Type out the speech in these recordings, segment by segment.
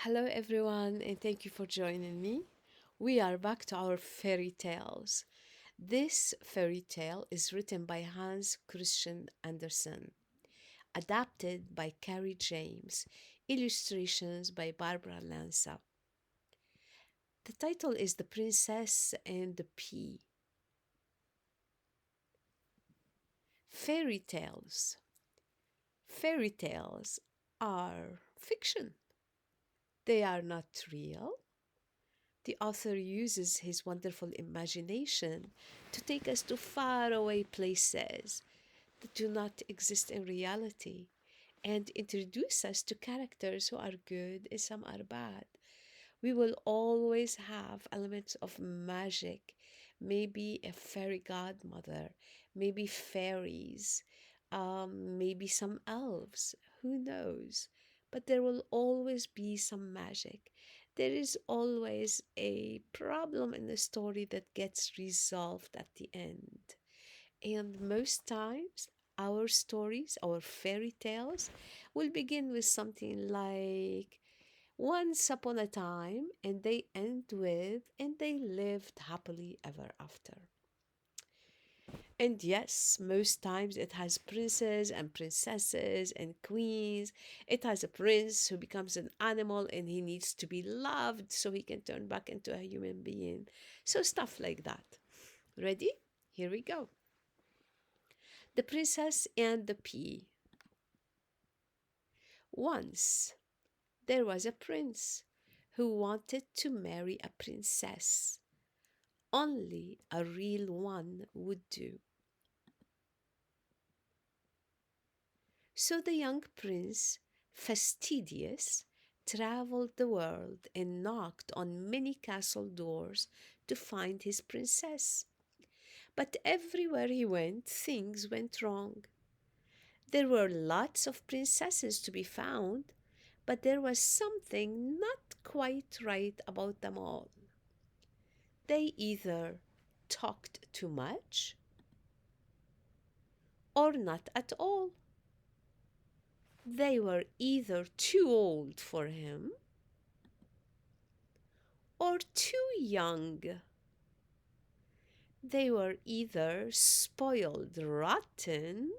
Hello, everyone, and thank you for joining me. We are back to our fairy tales. This fairy tale is written by Hans Christian Andersen, adapted by Carrie James, illustrations by Barbara Lanza. The title is The Princess and the Pea. Fairy tales. Fairy tales are fiction, they are not real. The author uses his wonderful imagination to take us to faraway places that do not exist in reality and introduce us to characters who are good and some are bad. We will always have elements of magic, maybe a fairy godmother, maybe fairies, maybe some elves, who knows? But there will always be some magic. There is always a problem in the story that gets resolved at the end. And most times, our stories, our fairy tales, will begin with something like once upon a time, and they end with, and they lived happily ever after. And yes, most times it has princes and princesses and queens. It has a prince who becomes an animal and he needs to be loved so he can turn back into a human being. So, stuff like that. Ready? Here we go. The Princess and the Pea. Once there was a prince who wanted to marry a princess. Only a real one would do. So the young prince, fastidious, traveled the world and knocked on many castle doors to find his princess. But everywhere he went, things went wrong. There were lots of princesses to be found, but there was something not quite right about them all. They either talked too much or not at all. They were either too old for him or too young. They were either spoiled rotten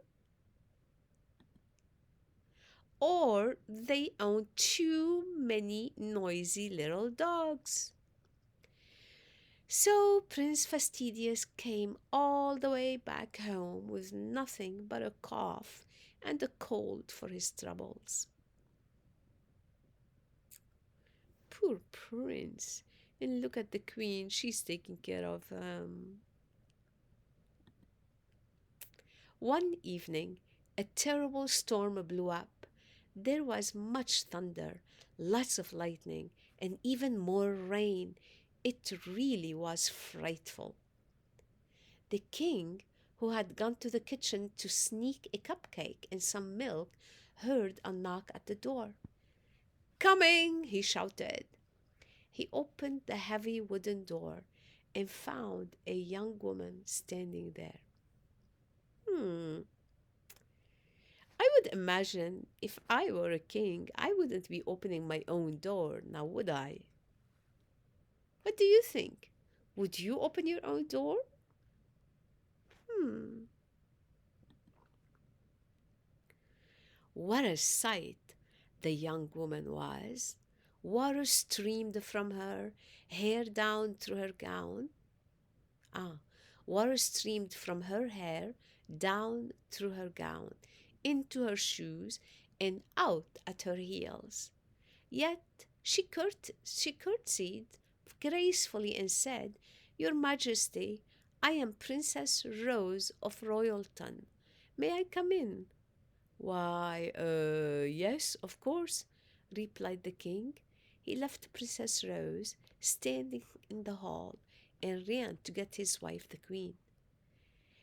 or they owned too many noisy little dogs. So Prince Fastidious came all the way back home with nothing but a cough and a cold for his troubles. Poor prince. And look at the queen, she's taking care of him. One evening, a terrible storm blew up. There was much thunder, lots of lightning, and even more rain. It really was frightful. The king, who had gone to the kitchen to sneak a cupcake and some milk, heard a knock at the door. "Coming!" he shouted. He opened the heavy wooden door and found a young woman standing there. Hmm, I would imagine if I were a king, I wouldn't be opening my own door, now would I? What do you think? Would you open your own door? Hmm, what a sight the young woman was. Water streamed from her hair down through her gown. Ah, water streamed from her hair down through her gown, into her shoes, and out at her heels. Yet she curtsied gracefully and said, "Your Majesty, I am Princess Rose of Royalton. May I come in?" "Why, yes, of course," replied the king. He left Princess Rose standing in the hall and ran to get his wife, the queen.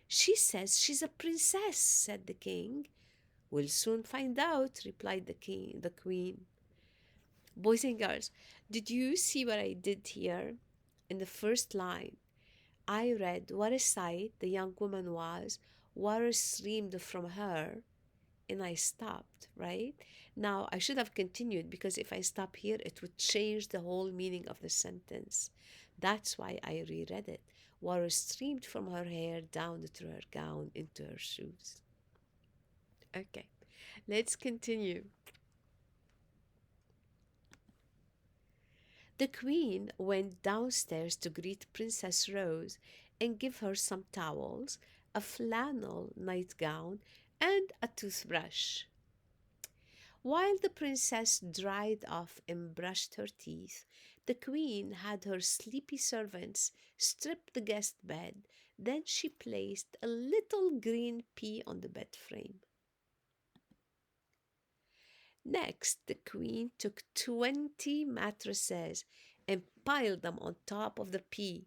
"She says she's a princess," said the king. "We'll soon find out," replied the queen. Boys and girls, did you see what I did here? In the first line, I read, "What a sight the young woman was. Water streamed from her and I stopped, right? Now, I should have continued because if I stop here, it would change the whole meaning of the sentence. That's why I reread it. Water streamed from her hair down through her gown into her shoes. Okay, let's continue. The queen went downstairs to greet Princess Rose and give her some towels, a flannel nightgown, and a toothbrush. While the princess dried off and brushed her teeth, the queen had her sleepy servants strip the guest bed. Then she placed a little green pea on the bed frame. Next, the queen took 20 mattresses and piled them on top of the pea.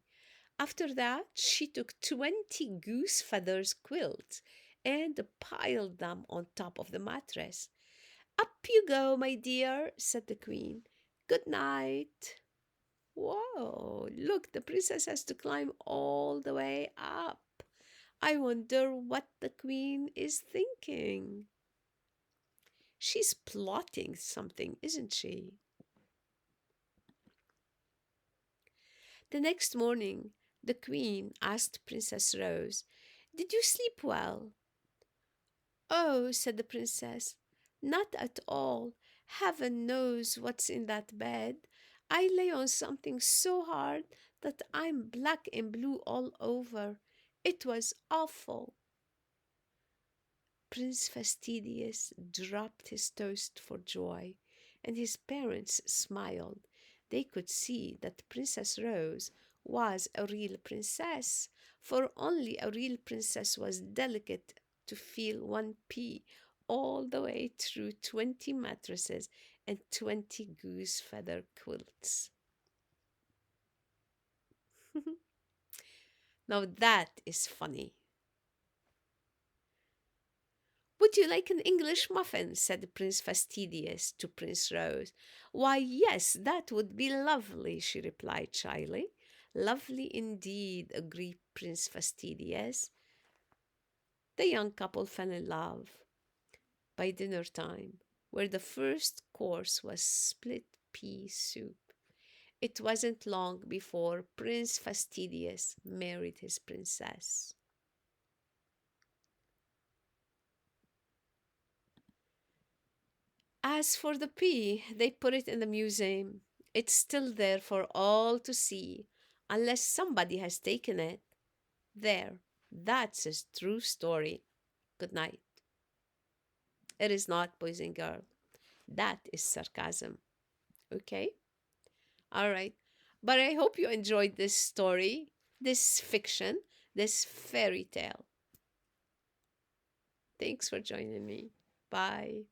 After that, she took 20 goose feathers quilts and piled them on top of the mattress. Up you go, my dear, said the queen. Good night. Whoa, look, the princess has to climb all the way up. I wonder what the queen is thinking. She's plotting something, isn't she? The next morning, the queen asked Princess Rose, Did you sleep well? Oh, said the princess, not at all. Heaven knows what's in that bed. I lay on something so hard that I'm black and blue all over. It was awful. Prince Fastidious dropped his toast for joy, and his parents smiled. They could see that Princess Rose was a real princess, for only a real princess was delicate to feel one pea all the way through 20 mattresses and 20 goose feather quilts. Now that is funny. Would you like an English muffin? Said Prince Fastidious to Prince Rose. Why, yes, that would be lovely, she replied shyly. Lovely indeed, agreed Prince Fastidious. The young couple fell in love by dinner time, where the first course was split pea soup. It wasn't long before Prince Fastidious married his princess. As for the pea, they put it in the museum. It's still there for all to see, unless somebody has taken it. There, that's a true story. Good night. It is not, boys and girls. That is sarcasm. Okay? All right. But I hope you enjoyed this story, this fiction, this fairy tale. Thanks for joining me. Bye.